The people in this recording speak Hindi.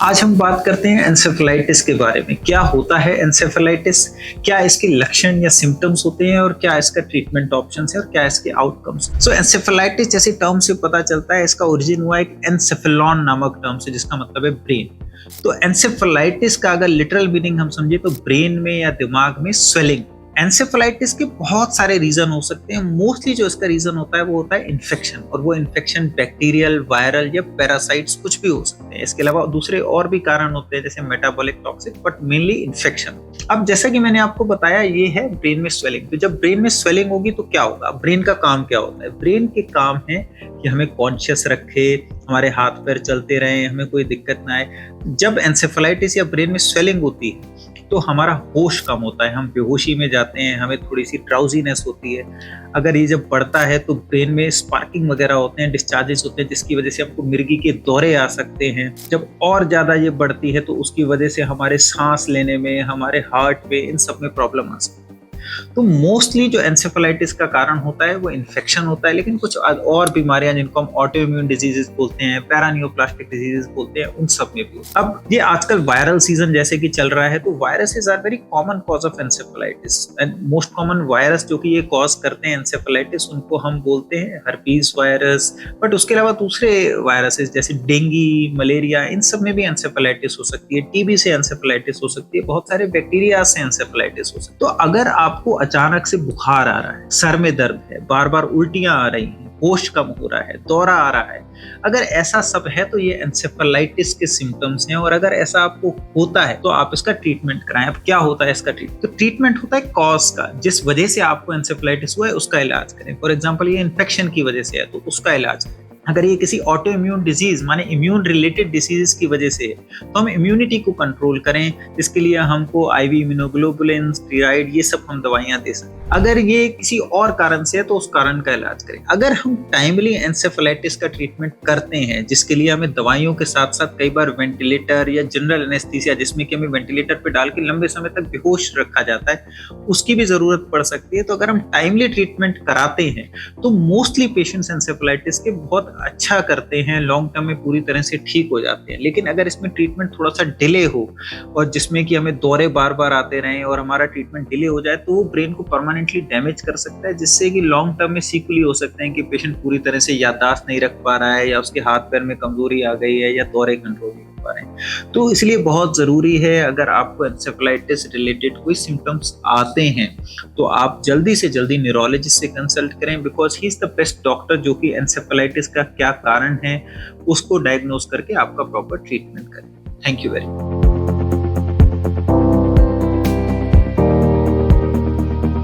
आज हम बात करते हैं एंसेफेलाइटिस के बारे में। क्या होता है एंसेफेलाइटिस, क्या इसके लक्षण या सिम्टम्स होते हैं और क्या इसका ट्रीटमेंट ऑप्शंस है और क्या इसके आउटकम्स। सो एंसेफेलाइटिस जैसे टर्म से पता चलता है, इसका ओरिजिन हुआ एक एनसेफेलॉन नामक टर्म से, जिसका मतलब है ब्रेन। तो एंसेफेलाइटिस का अगर लिटरल मीनिंग हम समझे तो ब्रेन में या दिमाग में स्वेलिंग। एंसेफेलाइटिस के बहुत सारे रीजन हो सकते हैं। मोस्टली जो इसका रीजन होता है वो होता है इन्फेक्शन, और वो इन्फेक्शन बैक्टीरियल, वायरल या पैरासाइट्स कुछ भी हो सकते हैं। इसके अलावा दूसरे और भी कारण होते हैं जैसे metabolic toxic, but mainly infection. अब जैसा कि मैंने आपको बताया, ये है ब्रेन में स्वेलिंग। तो जब ब्रेन में स्वेलिंग होगी तो क्या होगा? ब्रेन का काम क्या होता है? ब्रेन के काम है कि हमें कॉन्शियस रखे, हमारे हाथ पैर चलते रहे, हमें कोई दिक्कत ना आए। जब एंसेफेलाइटिस या ब्रेन में स्वेलिंग होती है तो हमारा होश कम होता है, हम बेहोशी में जाते हैं, हमें थोड़ी सी ड्राउजीनेस होती है। अगर ये जब बढ़ता है तो ब्रेन में स्पार्किंग वगैरह होते हैं, डिस्चार्जेस होते हैं, जिसकी वजह से हमको मिर्गी के दौरे आ सकते हैं। जब और ज्यादा ये बढ़ती है तो उसकी वजह से हमारे सांस लेने में, हमारे हार्ट में, इन सब में प्रॉब्लम आ सकती है। तो मोस्टली जो एंसेफेलाइटिस का कारण होता है वो इन्फेक्शन होता है, लेकिन कुछ और बीमारियां जिनको हम ऑटो इम्यून डिजीजेस बोलते हैं, पैरानियोप्लास्टिक डिजीजेस बोलते हैं, उन सब में भी। अब ये आजकल वायरल सीजन जैसे कि चल रहा है, तो viruses are very common cause of encephalitis. And most common virus जो कि ये कॉज करते हैं एंसेफेलाइटिस, उनको हम बोलते हैं हर्पीज वायरस। बट उसके अलावा दूसरे वायरसेस जैसे डेंगू, मलेरिया, इन सब में भी एंसेफेलाइटिस हो सकती है। टीबी से एंसेफेलाइटिस हो सकती है, बहुत सारे बैक्टीरिया से एंसेफेलाइटिस हो सकती है। तो अगर आपको अचानक से बुखार आ रहा है, सर में दर्द है, बार बार उल्टियां आ रही हैं, होश कम हो रहा है, दौरा आ रहा है, अगर ऐसा सब है तो ये एंसेफेलाइटिस के सिम्टम्स हैं। और अगर ऐसा आपको होता है तो आप इसका ट्रीटमेंट कराएं। अब क्या होता है इसका ट्रीटमेंट? तो ट्रीटमेंट होता है कॉज का, जिस वजह से आपको एंसेफेलाइटिस हुआ है उसका इलाज करें। फॉर एग्जांपल ये इन्फेक्शन की वजह से है तो उसका इलाज करें। अगर ये किसी ऑटो इम्यून डिजीज माने इम्यून रिलेटेड डिसीजेस की वजह से है तो हम इम्यूनिटी को कंट्रोल करें, जिसके लिए हमको आईवी इम्यूनोग्लोबुलिन, स्टेरॉइड, ये सब हम दवाइयां दे सकते हैं। अगर ये किसी और कारण से है तो उस कारण का इलाज करें। अगर हम टाइमली एंसेफेलाइटिस का ट्रीटमेंट करते हैं, जिसके लिए हमें दवाइयों के साथ साथ कई बार वेंटिलेटर या जनरल एनेस्थीसिया, जिसमें कि हमें वेंटिलेटर पे डाल के लंबे समय तक बेहोश रखा जाता है, उसकी भी जरूरत पड़ सकती है। तो अगर हम टाइमली ट्रीटमेंट कराते हैं तो मोस्टली पेशेंट्स एंसेफेलाइटिस के बहुत अच्छा करते हैं, लॉन्ग टर्म में पूरी तरह से ठीक हो जाते हैं। लेकिन अगर इसमें ट्रीटमेंट थोड़ा सा डिले हो और जिसमें कि हमें दौरे बार बार आते रहें और हमारा ट्रीटमेंट डिले हो जाए, तो वो ब्रेन को परमानेंटली डैमेज कर सकता है, जिससे कि लॉन्ग टर्म में सीक्वली हो सकते हैं कि पेशेंट पूरी तरह से याददाश्त नहीं रख पा रहा है, या उसके हाथ पैर में कमजोरी आ गई है, या दौरे कंट्रोल नहीं हो पा रहे हैं। तो इसलिए बहुत जरूरी है, अगर आपको एंसेफेलाइटिस रिलेटेड कोई सिम्टम्स आते हैं तो आप जल्दी से जल्दी न्यूरोलॉजिस्ट से कंसल्ट करें, because he is the best doctor जो कि एंसेफेलाइटिस का क्या कारण है उसको डायग्नोज करके आपका प्रॉपर ट्रीटमेंट करें। Thank you very much.